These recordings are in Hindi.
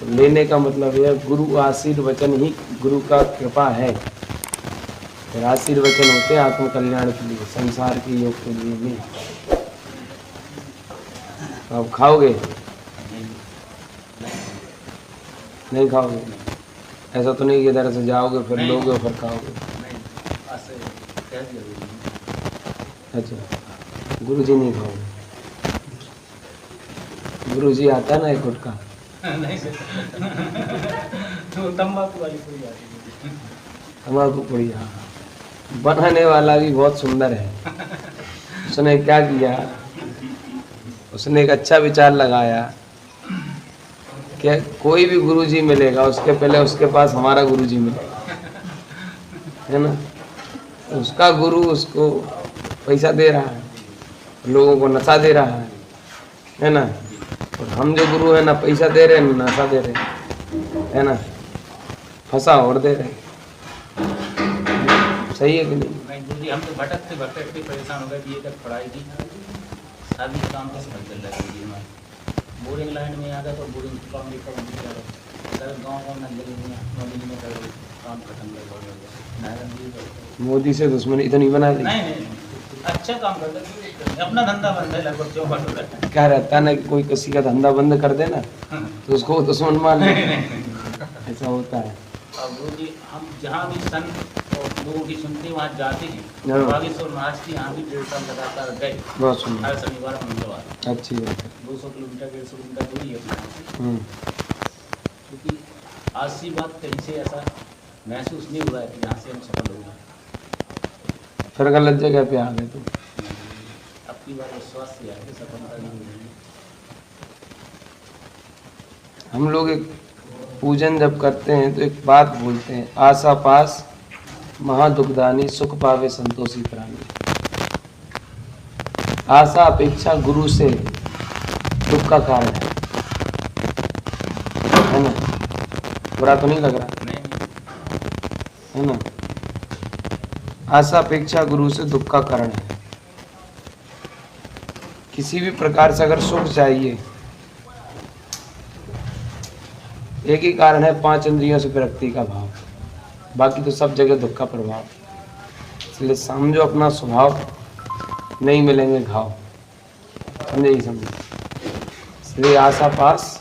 तो लेने का मतलब है गुरु आशीर्वचन ही गुरु का कृपा है। फिर आशीर्वचन होते हैं आत्म कल्याण के लिए, संसार के योग के लिए नहीं। तो आप खाओगे? नहीं खाओगे? ऐसा तो नहीं कि इधर से जाओगे फिर लोगे और फिर खाओगे? अच्छा, गुरु जी नहीं खाओगे? गुरु जी आता है ना एक गुटका? तंबाकू वाली पूरी आती है। तंबाकू पुड़ी, हाँ। बनाने वाला भी बहुत सुंदर है। उसने क्या किया, उसने एक अच्छा विचार लगाया कि कोई भी गुरुजी मिलेगा उसके पहले उसके पास हमारा गुरुजी मिलेगा, है ना। उसका गुरु उसको पैसा दे रहा है, लोगों को नशा दे रहा है ना। और हम जो गुरु है ना पैसा दे रहे हैं ना नशा दे रहे हैं, है ना, फंसा और दे रहे हैं। सही है कि नहीं? नहीं गुरुजी, हम तो भटकते भटकते परेशान हो गए। ये तक पढ़ाई की शादी का काम कैसे चल रहा है जी हमारे। बोरिंग लाइन में आ गया तो बोरिंग काम भी कम नहीं कर सर गाँव में नदी में कर काम खत्म कर। मोदी से दुश्मनी इतनी बना दी? नहीं नहीं, अच्छा काम करता है, अपना धंधा बंद है लगभग 4 हो रहा है। क्या रहता है ना कि कोई किसी का धंधा बंद कर देना तो उसको दुश्मन मान ले, ऐसा होता है। अब गुरुजी हम जहाँ भी संत और लोगों की सुनते वहाँ जाते हैं। हाँ। बागेश्वर महाराज की यहाँ भी 1.5 साल लगातार गए। बहुत सुंदर, हर शनिवार मंगलवार। अच्छी बात है। 200 किलोमीटर 150 किलोमीटर दूरी है। क्योंकि आज सी बात कहीं से ऐसा महसूस नहीं हुआ है कि यहाँ से हम सफल हो गए। फिर गलत जगह पे आ गए तो अब की बार विश्वास से आए सफलता नहीं मिलेगी। हम लोग एक पूजन जब करते हैं तो एक बात बोलते हैं, आशा पास महादुखदानी सुख पावे संतोषी प्राणी। आशा अपेक्षा गुरु से दुख का कारण है ना। बुरा तो नहीं लग रहा, है ना। आशा अपेक्षा गुरु से दुख का कारण है। किसी भी प्रकार से अगर सुख चाहिए, एक ही कारण है, 5 इंद्रियों से विरक्ति का भाव, बाकी तो सब जगह दुख का प्रभाव। इसलिए समझो अपना स्वभाव, नहीं मिलेंगे घाव, समझे ही समझे। इसलिए आशा पास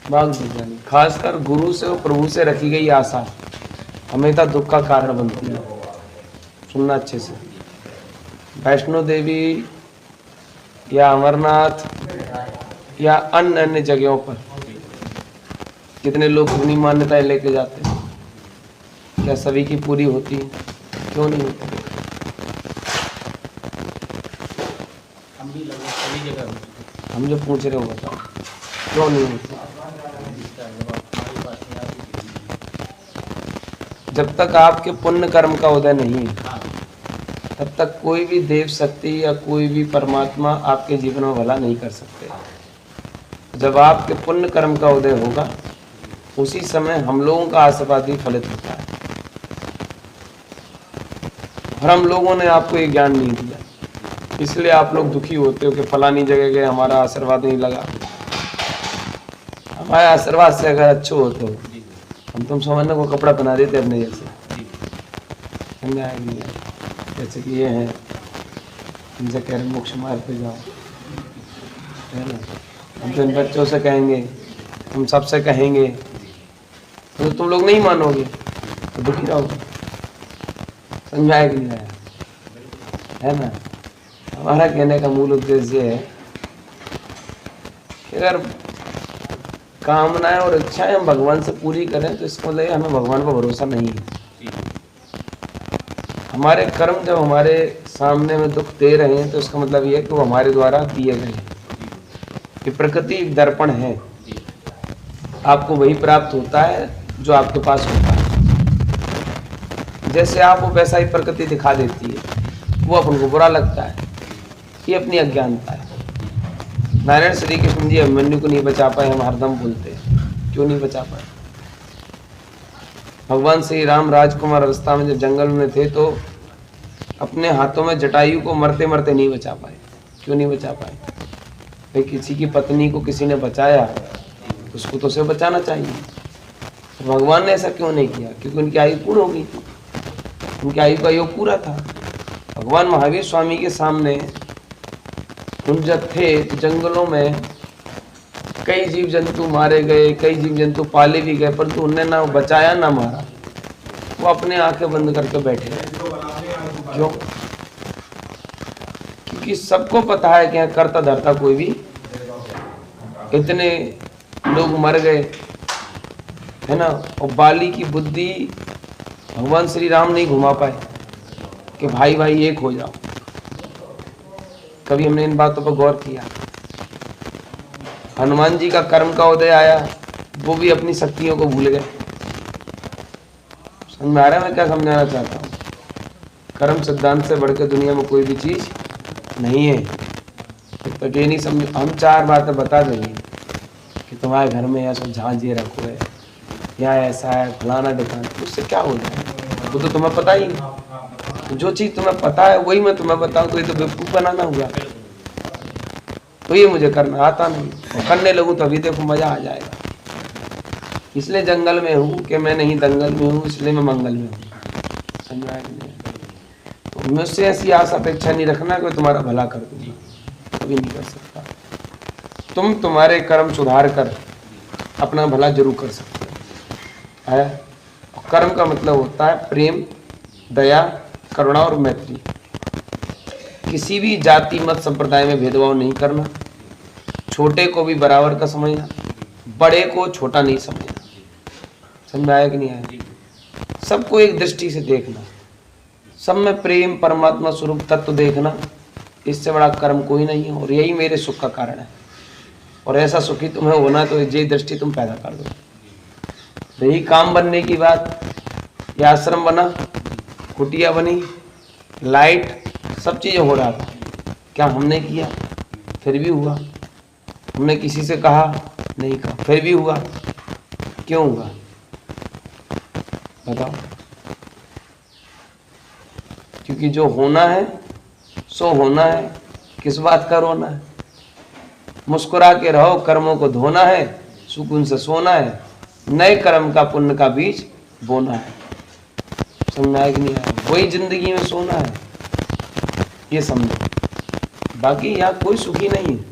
भाग दुखदानी, खासकर गुरु से और प्रभु से रखी गई आशा हमेशा दुख का कारण बनती है। सुनना अच्छे से, वैष्णो देवी या अमरनाथ या अन्य अन्य जगहों पर कितने लोग अपनी मान्यताएं लेके जाते हैं, क्या सभी की पूरी होती है? क्यों नहीं होती? हम भी लगभग सभी जगह हो चुके। हम जो पूछ रहे हो बताओ, क्यों नहीं होती? जब तक आपके पुण्य कर्म का उदय नहीं है तब तक कोई भी देव शक्ति या कोई भी परमात्मा आपके जीवन में भला नहीं कर सकते। जब आपके पुण्य कर्म का उदय होगा उसी समय हम लोगों का आशीर्वाद ही फलित होता है। और हम लोगों ने आपको ये ज्ञान नहीं दिया, इसलिए आप लोग दुखी होते हो कि फलानी जगह गए हमारा आशीर्वाद नहीं लगा। हमारे आशीर्वाद से अगर अच्छे होते हो हम तुम सामान्य को कपड़ा पहना देते अपने जैसे, समझाएंगे जैसे कि ये है, इनसे कह रहे मोक्ष मार्ग पे जाओ, है ना। हम तो इन बच्चों से कहेंगे, हम सबसे कहेंगे, तो तुम लोग नहीं मानोगे तो दुखी रहोगे। समझाया कि नहीं आया, है ना। हमारा कहने का मूल उद्देश्य है कि अगर कामनाएं और इच्छाएं हम भगवान से पूरी करें तो इसको मतलब हमें भगवान पर भरोसा नहीं है। हमारे कर्म जब हमारे सामने में दुख दे रहे हैं तो इसका मतलब ये है कि वो हमारे द्वारा दिए गए हैं। ये प्रकृति एक दर्पण है, आपको वही प्राप्त होता है जो आपके पास होता है। जैसे आप वो वैसा ही प्रकृति दिखा देती है, वो अपन को बुरा लगता है, ये अपनी अज्ञानता है। नारायण श्री कृष्ण जी अभिमन्यु को नहीं बचा पाए, हम हरदम बोलते हैं, क्यों नहीं बचा पाए? भगवान श्री राम राजकुमार अवस्था में जब जंगल में थे तो अपने हाथों में जटायु को मरते मरते नहीं बचा पाए। क्यों नहीं बचा पाए? भाई किसी की पत्नी को किसी ने बचाया तो उसको तो उसे बचाना चाहिए। तो भगवान ने ऐसा क्यों नहीं किया? क्योंकि उनकी आयु पूर्ण हो गई थी, उनकी आयु का योग पूरा था। भगवान महावीर स्वामी के सामने उन जब थे तो जंगलों में कई जीव जंतु मारे गए, कई जीव जंतु पाले भी गए, परंतु उन्हें ना बचाया ना मारा। वो अपने आंखें बंद करके बैठे रहे। क्यों? क्योंकि सबको पता है कि करता धरता कोई भी, इतने लोग मर गए है ना, और बाली की बुद्धि भगवान श्री राम नहीं घुमा पाए कि भाई भाई एक हो जाओ। कभी हमने इन बातों पर गौर किया? हनुमान जी का कर्म का उदय आया, वो भी अपनी शक्तियों को भूल गए। समझ में आ रहा है मैं क्या समझाना चाहता हूँ? कर्म सिद्धांत से बढ़कर दुनिया में कोई भी चीज नहीं है। तो ये नहीं समझ, हम 4 बातें बता देंगे कि तुम्हारे घर में ऐसा झांझे रखो है, यहाँ ऐसा है, फलाना ढिकाना, उससे क्या हो जाए? वो तो तुम्हें पता ही नहीं। जो चीज तुम्हें पता है वही मैं तुम्हें बताऊं तो ये तो बेवकूफ बनाना हुआ। तो ये मुझे करना आता नहीं, और करने लगूं तो अभी देखो मजा आ जाएगा। इसलिए जंगल में हूँ कि मैं नहीं दंगल में हूँ, इसलिए मैं मंगल में हूँ। समझ आया कि नहीं? तो मुझसे ऐसी आशा अपेक्षा नहीं रखना कि तुम्हारा भला कर दूंगा, कभी नहीं कर सकता। तुम तुम्हारे कर्म सुधार कर अपना भला जरूर कर सकते हो है। और कर्म का मतलब होता है प्रेम, दया, करुणा और मैत्री। किसी भी जाति मत संप्रदाय में भेदभाव नहीं करना, छोटे को भी बराबर का समझना, बड़े को छोटा नहीं समझना। समझ में आया कि नहीं आया? सबको एक दृष्टि से देखना, सब में प्रेम, परमात्मा स्वरूप तत्व देखना, इससे बड़ा कर्म कोई नहीं है। और यही मेरे सुख का कारण है। और ऐसा सुखी तुम्हें होना तो ये दृष्टि तुम पैदा कर दो। यही काम बनने की बात, ये आश्रम बना, कुटिया बनी, लाइट, सब चीजें हो रहा था, क्या हमने किया? फिर भी हुआ। हमने किसी से कहा? नहीं कहा, फिर भी हुआ। क्यों हुआ बताओ? क्योंकि जो होना है सो होना है, किस बात का रोना है? मुस्कुरा के रहो, कर्मों को धोना है, सुकून से सोना है, नए कर्म का पुण्य का बीज बोना है। समझ आया कि नहीं आया? वही जिंदगी में सोना है, ये समझो। बाकी यहाँ कोई सुखी नहीं है।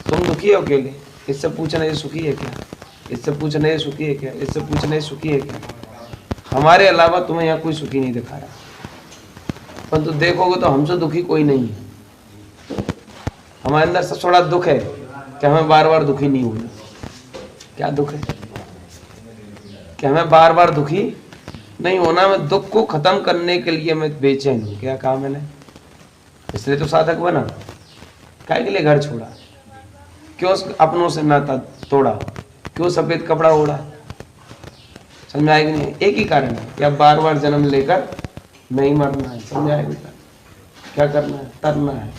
तुम दुखी हो अकेले, इससे पूछना ये सुखी है क्या? इससे पूछना ये सुखी है क्या? इससे पूछना ये सुखी है क्या? हमारे अलावा तुम्हें यहाँ कोई सुखी नहीं दिखा रहा। परंतु देखोगे तो हमसे दुखी कोई नहीं है। हमारे अंदर सबसे बड़ा दुख है कि हमें बार बार दुखी नहीं होना। क्या दुख है? कि हमें बार बार दुखी नहीं होना। मैं दुख को खत्म करने के लिए मैं बेचैन हूँ। क्या कहा मैंने? इसलिए तो साधक बना। काहे के लिए घर छोड़ा? क्यों अपनों से नाता तोड़ा? क्यों सफेद कपड़ा ओढ़ा? समझ में आएगी नहीं? एक ही कारण है कि अब बार बार जन्म लेकर नहीं मरना है। समझ आएगी? क्या करना है? तरना है।